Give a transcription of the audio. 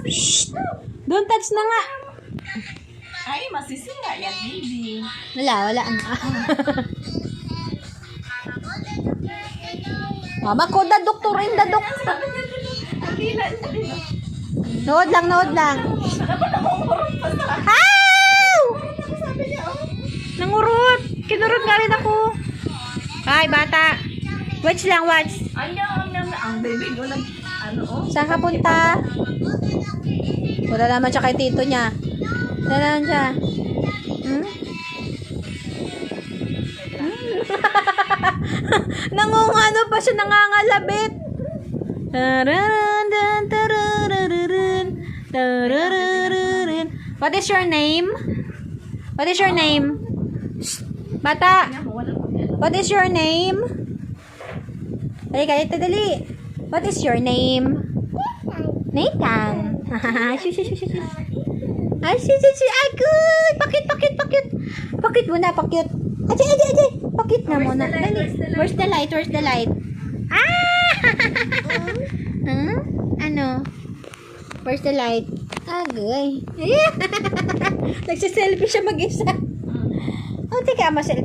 Shh! Don't touch na nga. Ay, masisinga yan, baby. Wala. Mama ko, dadok to rin, dadok. Nood lang. Ow! Nangurot. Kinurot nga rin ako. Ay, bata. Watch lang. Ang baby ko Saan ka punta? Wala naman siya kay tito niya. Wala naman siya. Nangungano pa siya, nangangalabit. What is your name? Bata, what is your name? Dali. What is your name? Nathan. Ay, good. Pakit. Pakit muna. Ajay. Pakit na muna. Dali. Where's the light? Ah! Ano? Where's the light? Agay. Nagsiselfie siya mag-isa. Oh, teka, ma-selfie.